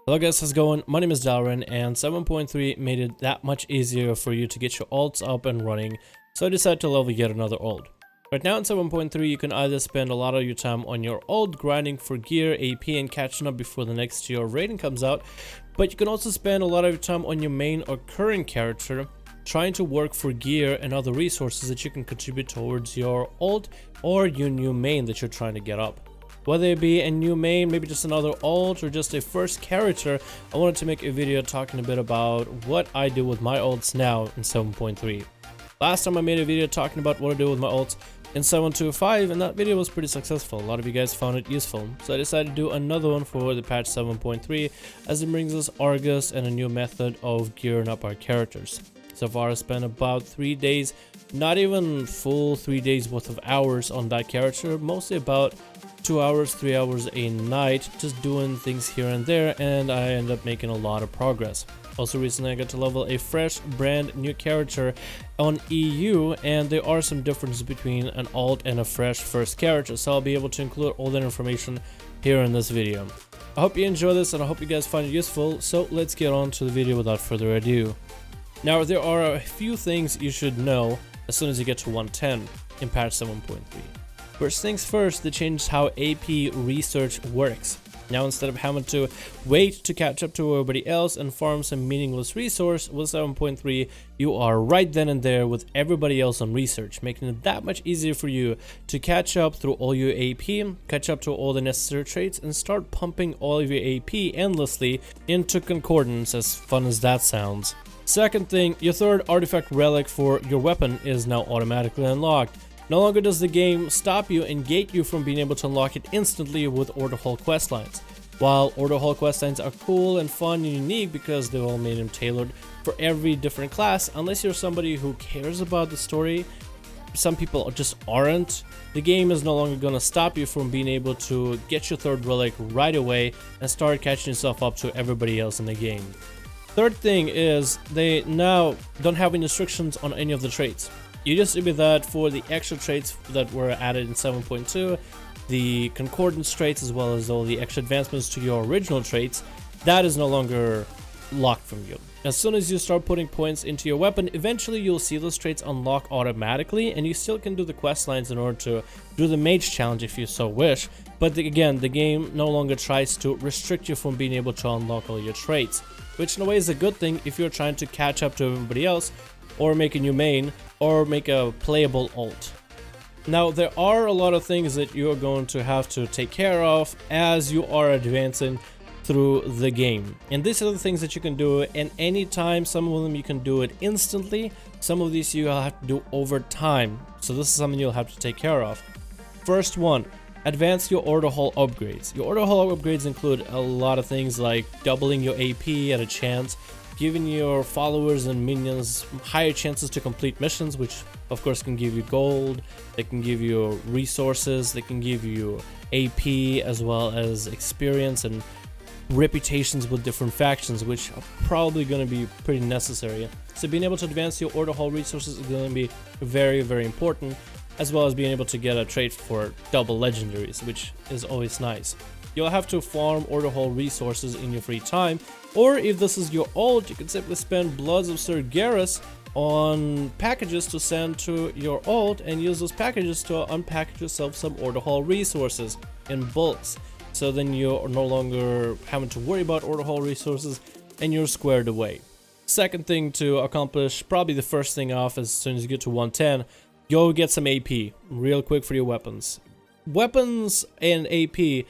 Hello guys, how's it going? My name is Darren, and 7.3 made it that much easier for you to get your alts up and running, so I decided to level yet another alt. Right now in 7.3 you can either spend a lot of your time on your alt grinding for gear, AP, and catching up before the next tier rating comes out, but you can also spend a lot of your time on your main or current character trying to work for gear and other resources that you can contribute towards your alt or your new main that you're trying to get up. Whether it be a new main, maybe just another alt, or just a first character, I wanted to make a video talking a bit about what I do with my alts now in 7.3. Last time I made a video talking about what I do with my alts in 7.2.5, and that video was pretty successful. A lot of you guys found it useful, so I decided to do another one for the patch 7.3, as it brings us Argos and a new method of gearing up our characters. So far I spent about 3 days, not even full 3 days worth of hours on that character, mostly about 2 hours, 3 hours a night, just doing things here and there, and I end up making a lot of progress. Also recently I got to level a fresh brand new character on EU, and there are some differences between an alt and a fresh first character, so I'll be able to include all that information here in this video. I hope you enjoy this and I hope you guys find it useful, so let's get on to the video without further ado. Now there are a few things you should know as soon as you get to 110 in patch 7.3. First things first, they changed how AP research works. Now instead of having to wait to catch up to everybody else and farm some meaningless resource, with 7.3 you are right then and there with everybody else on research, making it that much easier for you to catch up through all your AP, catch up to all the necessary traits, and start pumping all of your AP endlessly into concordance, as fun as that sounds. Second thing, your third artifact relic for your weapon is now automatically unlocked. No longer does the game stop you and gate you from being able to unlock it instantly with Order Hall questlines. While Order Hall questlines are cool and fun and unique because they all made them tailored for every different class, unless you're somebody who cares about the story, some people just aren't, the game is no longer going to stop you from being able to get your third relic right away and start catching yourself up to everybody else in the game. Third thing is, they now don't have any restrictions on any of the traits. It used to be that for the extra traits that were added in 7.2, the concordance traits as well as all the extra advancements to your original traits, that is no longer locked from you. As soon as you start putting points into your weapon, eventually you'll see those traits unlock automatically, and you still can do the quest lines in order to do the Mage challenge if you so wish, but again, the game no longer tries to restrict you from being able to unlock all your traits, which in a way is a good thing if you're trying to catch up to everybody else, or make a new main, or make a playable alt. Now there are a lot of things that you're going to have to take care of as you are advancing through the game, and these are the things that you can do in any time. Some of them you can do it instantly, some of these you'll have to do over time, so this is something you'll have to take care of. First one, advance your Order Hall upgrades. Your Order Hall upgrades include a lot of things like doubling your AP at a chance, giving your followers and minions higher chances to complete missions, which of course can give you gold, they can give you resources, they can give you AP as well as experience and reputations with different factions, which are probably going to be pretty necessary. So being able to advance your Order Hall resources is going to be very, very important, as well as being able to get a trait for double legendaries, which is always nice. You'll have to farm Order Hall resources in your free time, or if this is your alt, you can simply spend Bloods of Sir Garrus on packages to send to your alt and use those packages to unpackage yourself some Order Hall resources in bulks. So then you're no longer having to worry about Order Hall resources and you're squared away. Second thing to accomplish, probably the first thing off as soon as you get to 110, you'll get some AP real quick for your weapons. Weapons and AP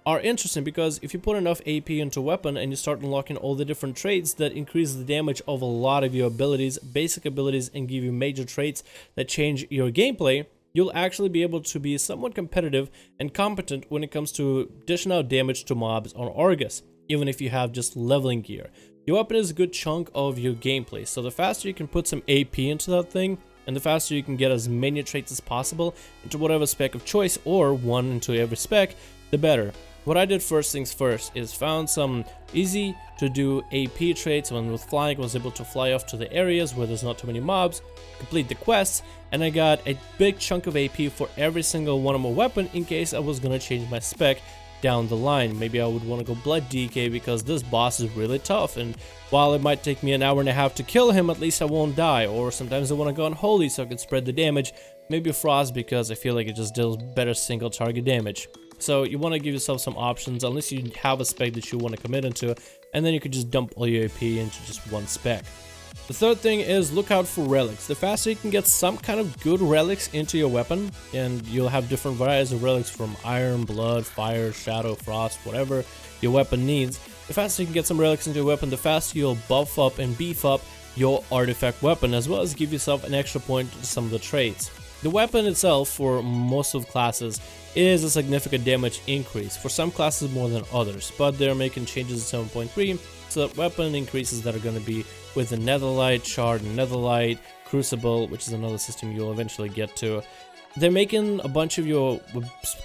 are interesting because if you put enough AP into a weapon and you start unlocking all the different traits that increase the damage of a lot of your abilities, basic abilities, and give you major traits that change your gameplay, you'll actually be able to be somewhat competitive and competent when it comes to dishing out damage to mobs on Argos, even if you have just leveling gear. Your weapon is a good chunk of your gameplay, so the faster you can put some AP into that thing, and the faster you can get as many traits as possible into whatever spec of choice, or one into every spec, the better. What I did first things first is found some easy to do AP traits. When with flying I was able to fly off to the areas where there's not too many mobs, complete the quests, and I got a big chunk of AP for every single one of my weapon in case I was gonna change my spec down the line. Maybe I would want to go Blood DK because this boss is really tough, and while it might take me an hour and a half to kill him, at least I won't die. Or sometimes I want to go Unholy so I can spread the damage. Maybe Frost because I feel like it just deals better single target damage. So you want to give yourself some options unless you have a spec that you want to commit into, and then you could just dump all your AP into just one spec. The third thing is look out for relics. The faster you can get some kind of good relics into your weapon, and you'll have different varieties of relics from iron, blood, fire, shadow, frost, whatever your weapon needs. The faster you can get some relics into your weapon, the faster you'll buff up and beef up your artifact weapon, as well as give yourself an extra point to some of the traits. The weapon itself, for most of classes, is a significant damage increase. For some classes more than others, but they're making changes in 7.3, so that weapon increases that are going to be with the Netherlight, Shard, Netherlight, Crucible, which is another system you'll eventually get to. They're making a bunch of your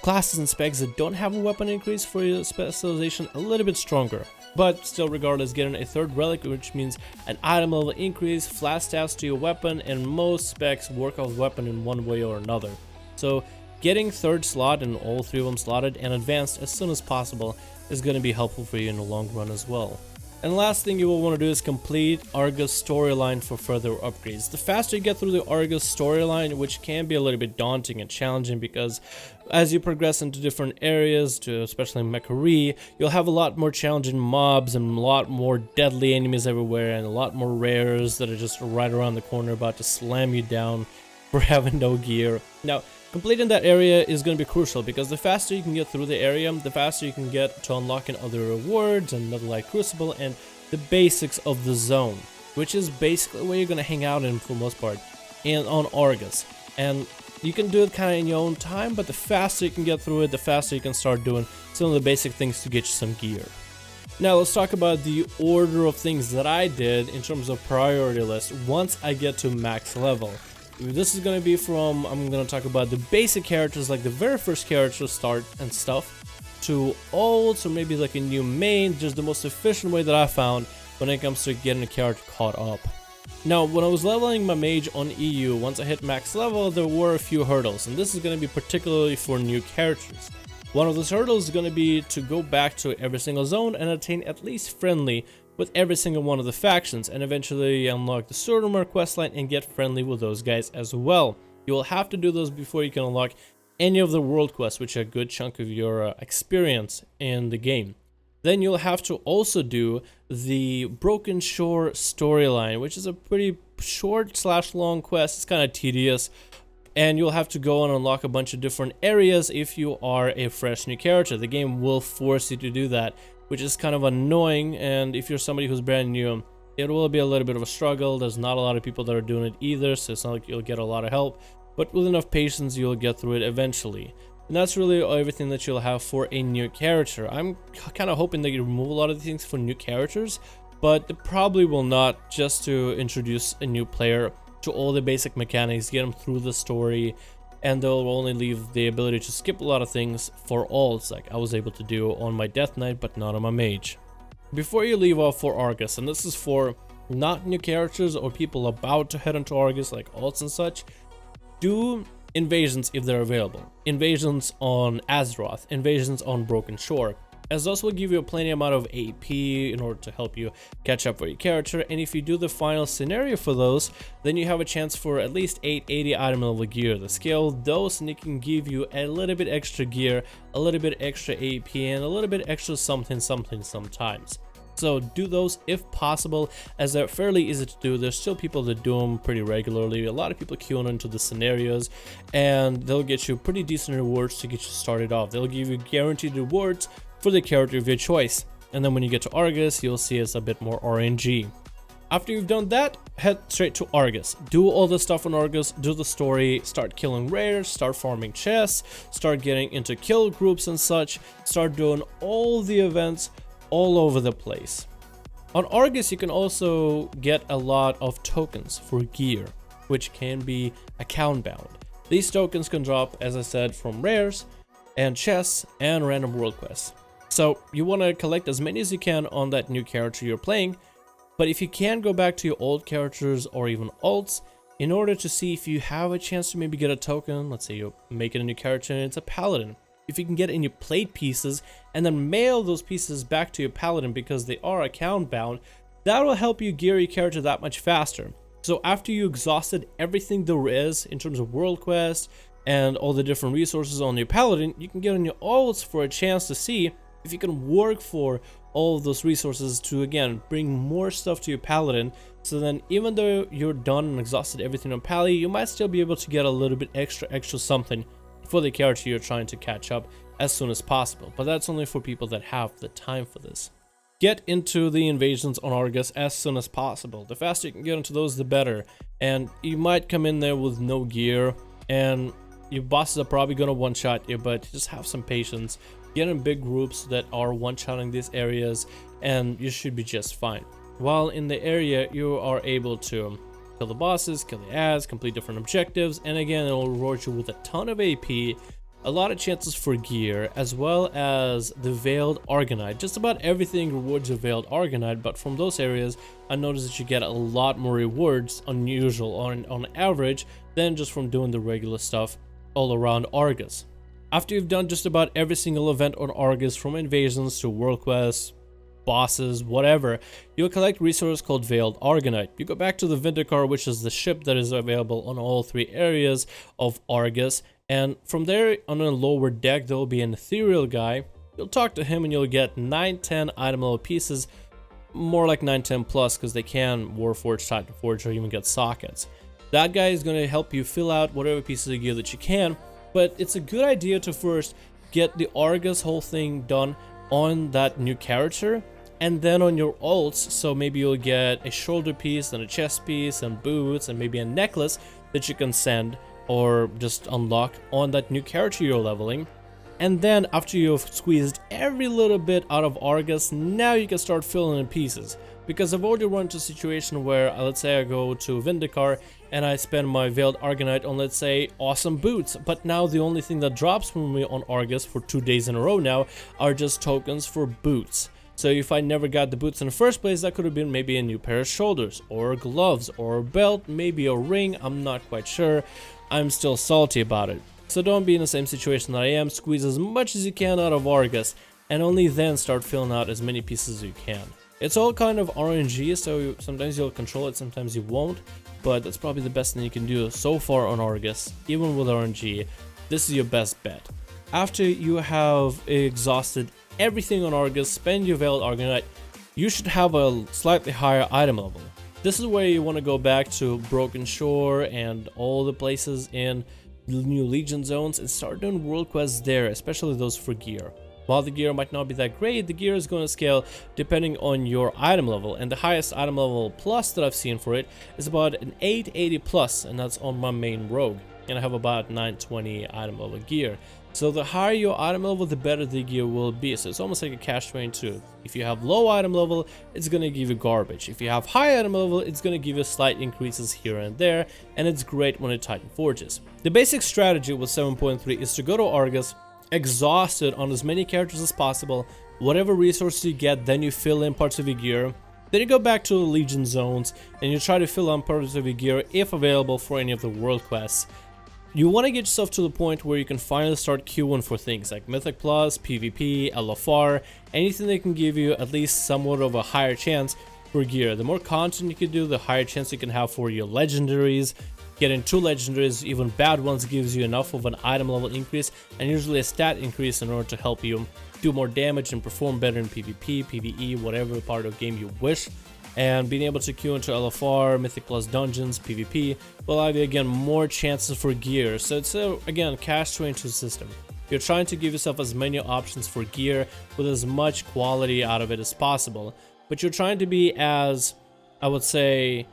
classes and specs that don't have a weapon increase for your specialization a little bit stronger. But still, regardless, getting a third relic, which means an item level increase, flash stats to your weapon, and most specs work off weapon in one way or another. So getting third slot and all three of them slotted and advanced as soon as possible is going to be helpful for you in the long run as well. And the last thing you will want to do is complete Argos storyline for further upgrades. The faster you get through the Argos storyline, which can be a little bit daunting and challenging because as you progress into different areas, especially Mechari, you'll have a lot more challenging mobs and a lot more deadly enemies everywhere and a lot more rares that are just right around the corner about to slam you down for having no gear. Now, completing that area is going to be crucial because the faster you can get through the area, the faster you can get to unlocking other rewards and Netherlight Crucible and the basics of the zone, which is basically where you're going to hang out in for the most part, and on Argos. And you can do it kind of in your own time, but the faster you can get through it, the faster you can start doing some of the basic things to get you some gear. Now let's talk about the order of things that I did in terms of priority list once I get to max level. This is going to be from, I'm going to talk about the basic characters, like the very first character start and stuff, to ults or maybe like a new main, just the most efficient way that I found when it comes to getting a character caught up. Now, when I was leveling my mage on EU, once I hit max level, there were a few hurdles, and this is going to be particularly for new characters. One of those hurdles is going to be to go back to every single zone and attain at least friendly with every single one of the factions, and eventually unlock the Surtremer questline and get friendly with those guys as well. You will have to do those before you can unlock any of the world quests, which are a good chunk of your experience in the game. Then you'll have to also do the Broken Shore storyline, which is a pretty short / long quest. It's kind of tedious, and you'll have to go and unlock a bunch of different areas if you are a fresh new character. The game will force you to do that, which is kind of annoying, and if you're somebody who's brand new, it will be a little bit of a struggle. There's not a lot of people that are doing it either, so it's not like you'll get a lot of help, but with enough patience you'll get through it eventually. And that's really everything that you'll have for a new character. I'm kind of hoping that you remove a lot of things for new characters, but they probably will not, just to introduce a new player to all the basic mechanics, get them through the story, and they'll only leave the ability to skip a lot of things for alts, like I was able to do on my Death Knight, but not on my Mage. Before you leave off for Argus, and this is for not new characters or people about to head into Argus, like alts and such, do invasions if they're available. Invasions on Azeroth, invasions on Broken Shore, as those will give you a plenty amount of AP in order to help you catch up for your character, and if you do the final scenario for those, then you have a chance for at least 880 item level gear. The scale those and it can give you a little bit extra gear, a little bit extra AP, and a little bit extra something sometimes. So do those if possible, as they're fairly easy to do. There's still people that do them pretty regularly. A lot of people queuing into the scenarios, and they'll get you pretty decent rewards to get you started off. They'll give you guaranteed rewards for the character of your choice, and then when you get to Argus, you'll see it's a bit more RNG. After you've done that, head straight to Argus. Do all the stuff on Argus, do the story, start killing rares, start farming chests, start getting into kill groups and such, start doing all the events all over the place. On Argus, you can also get a lot of tokens for gear, which can be account bound. These tokens can drop, as I said, from rares and chests and random world quests. So you want to collect as many as you can on that new character you're playing, but if you can, go back to your old characters or even alts in order to see if you have a chance to maybe get a token. Let's say you're making a new character and it's a paladin. if you can get any plate pieces and then mail those pieces back to your paladin because they are account bound, that will help you gear your character that much faster. So after you exhausted everything there is in terms of world quest and all the different resources on your paladin, you can get on your alts for a chance to see if you can work for all of those resources to again bring more stuff to your paladin. So then even though you're done and exhausted everything on pally, you might still be able to get a little bit extra something for the character you're trying to catch up as soon as possible. But that's only for people that have the time for this. Get into the invasions on Argos as soon as possible. The faster you can get into those, the better. And you might come in there with no gear and your bosses are probably gonna one-shot you, but just have some patience. Get in big groups that are one-shotting these areas and you should be just fine. While in the area, you are able to kill the bosses, kill the ads, complete different objectives, and again, it will reward you with a ton of AP, a lot of chances for gear, as well as the Veiled Argonite. Just about everything rewards your Veiled Argonite, but from those areas, I noticed that you get a lot more rewards unusual on average than just from doing the regular stuff all around Argos. After you've done just about every single event on Argos, from invasions to world quests, bosses, whatever, you'll collect resource called Veiled Argonite. You go back to the Vindicar, which is the ship that is available on all 3 areas of Argos, and from there on a lower deck there will be an ethereal guy. You'll talk to him and you'll get 9-10 item level pieces, more like 9-10 plus because they can Warforge, Titan Forge, or even get sockets. That guy is going to help you fill out whatever pieces of gear that you can, but it's a good idea to first get the Argos whole thing done on that new character and then on your ults. So maybe you'll get a shoulder piece and a chest piece and boots and maybe a necklace that you can send or just unlock on that new character you're leveling. And then after you've squeezed every little bit out of Argos, now you can start filling in pieces. Because I've already run into a situation where, let's say I go to Vindicar and I spend my Veiled Argonite on, let's say, awesome boots. But now the only thing that drops from me on Argos for 2 days in a row now are just tokens for boots. So if I never got the boots in the first place, that could have been maybe a new pair of shoulders, or gloves, or a belt, maybe a ring, I'm not quite sure. I'm still salty about it. So don't be in the same situation that I am, squeeze as much as you can out of Argos, and only then start filling out as many pieces as you can. It's all kind of RNG, so sometimes you'll control it, sometimes you won't, but that's probably the best thing you can do so far on Argos. Even with RNG, this is your best bet. After you have exhausted everything on Argos, spend your Veiled Argonite, you should have a slightly higher item level. This is where you want to go back to Broken Shore and all the places in new Legion zones and start doing world quests there, especially those for gear. While the gear might not be that great, the gear is going to scale depending on your item level, and the highest item level plus that I've seen for it is about an 880 plus, and that's on my main rogue, and I have about 920 item level gear. So the higher your item level, the better the gear will be. So it's almost like a catch-22. If you have low item level, it's going to give you garbage. If you have high item level, it's going to give you slight increases here and there, and it's great when it Titan Forges. The basic strategy with 7.3 is to go to Argos, exhaust it on as many characters as possible, whatever resources you get, then you fill in parts of your gear. Then you go back to the Legion zones, and you try to fill in parts of your gear if available for any of the world quests. You want to get yourself to the point where you can finally start queuing for things like Mythic Plus, PvP, LFR, anything that can give you at least somewhat of a higher chance for gear. The more content you can do, the higher chance you can have for your legendaries. Getting 2 legendaries, even bad ones, gives you enough of an item level increase and usually a stat increase in order to help you do more damage and perform better in PvP, PvE, whatever part of the game you wish. And being able to queue into LFR, Mythic Plus dungeons, PvP will allow you again more chances for gear. So it's again catch-22 system. You're trying to give yourself as many options for gear with as much quality out of it as possible, but you're trying to be as, I would say,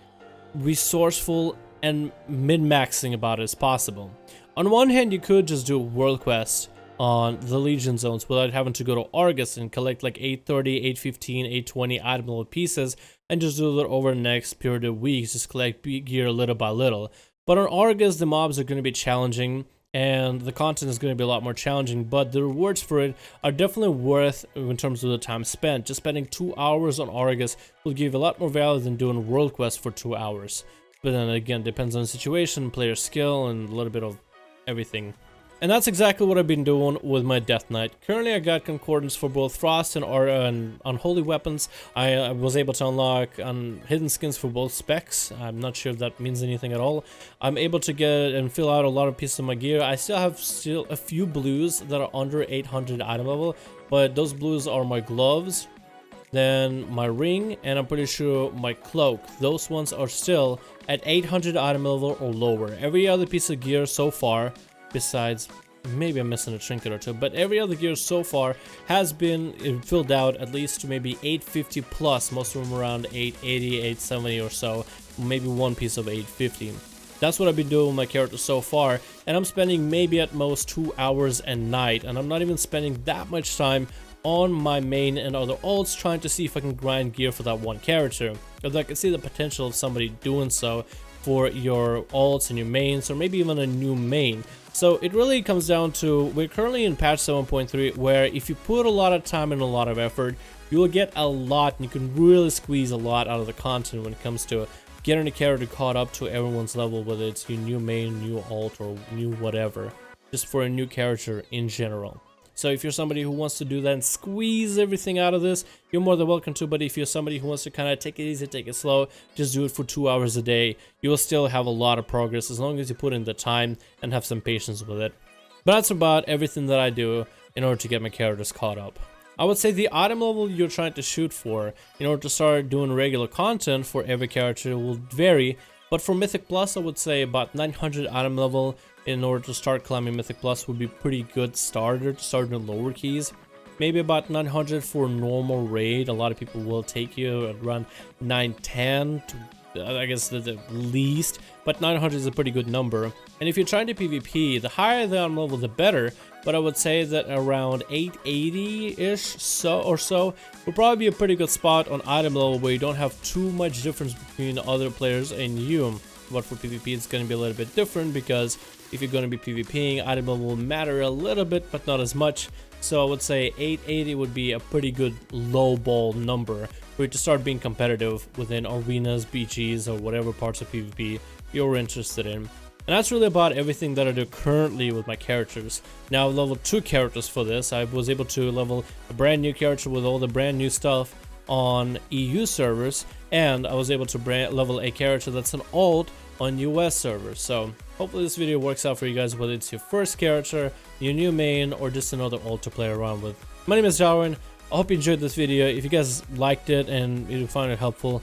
resourceful and min-maxing about it as possible. On one hand, you could just do world quests on the Legion zones without having to go to Argos and collect like 830, 815, 820 item level pieces and just do that over the next period of weeks, just collect gear little by little. But on Argos, the mobs are going to be challenging and the content is going to be a lot more challenging, but the rewards for it are definitely worth in terms of the time spent. Just spending 2 hours on Argos will give you a lot more value than doing world quests for 2 hours. But then again, depends on the situation, player skill, and a little bit of everything And that's exactly what I've been doing with my Death Knight. Currently I got Concordance for both Frost and Unholy Weapons. I was able to unlock hidden skins for both specs. I'm not sure if that means anything at all. I'm able to get and fill out a lot of pieces of my gear. I still have a few blues that are under 800 item level, but those blues are my gloves, then my ring, and I'm pretty sure my cloak. Those ones are still at 800 item level or lower. Every other piece of gear so far, besides maybe I'm missing a trinket or two, but every other gear so far has been filled out at least to maybe 850 plus, most of them around 880, 870 or so, maybe one piece of 850. That's what I've been doing with my character so far, and I'm spending maybe at most 2 hours a night, and I'm not even spending that much time on my main and other alts trying to see if I can grind gear for that one character, because I can see the potential of somebody doing so for your alts and your mains, or maybe even a new main. So it really comes down to, we're currently in patch 7.3, where if you put a lot of time and a lot of effort, you will get a lot, and you can really squeeze a lot out of the content when it comes to getting a character caught up to everyone's level, whether it's your new main, new alt, or new whatever, just for a new character in general. So if you're somebody who wants to do that and squeeze everything out of this, you're more than welcome to. But if you're somebody who wants to kind of take it easy, take it slow, just do it for 2 hours a day, you will still have a lot of progress as long as you put in the time and have some patience with it. But that's about everything that I do in order to get my characters caught up. I would say the item level you're trying to shoot for in order to start doing regular content for every character will vary. But for Mythic Plus, I would say about 900 item level in order to start climbing Mythic Plus would be pretty good starter to start in the lower keys. Maybe about 900 for normal raid. A lot of people will take you at around 910 to, I guess, the least, but 900 is a pretty good number. And if you're trying to PvP, the higher the item level, the better. But I would say that around 880-ish or so would probably be a pretty good spot on item level where you don't have too much difference between other players and you. But for PvP, it's going to be a little bit different, because if you're going to be PvPing, item level will matter a little bit, but not as much. So I would say 880 would be a pretty good low ball number for you to start being competitive within arenas, BGs, or whatever parts of PvP you're interested in. And that's really about everything that I do currently with my characters. Now, I leveled 2 characters for this. I was able to level a brand new character with all the brand new stuff on EU servers, and I was able to level a character that's an alt on US servers. So hopefully this video works out for you guys, whether it's your first character, your new main, or just another alt to play around with. My name is Darwin. I hope you enjoyed this video. If you guys liked it and you found it helpful,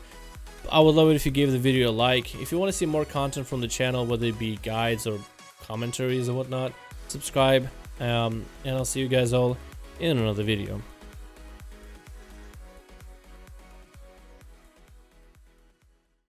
I would love it if you gave the video a like. If you want to see more content from the channel, whether it be guides or commentaries or whatnot, subscribe, and I'll see you guys all in another video.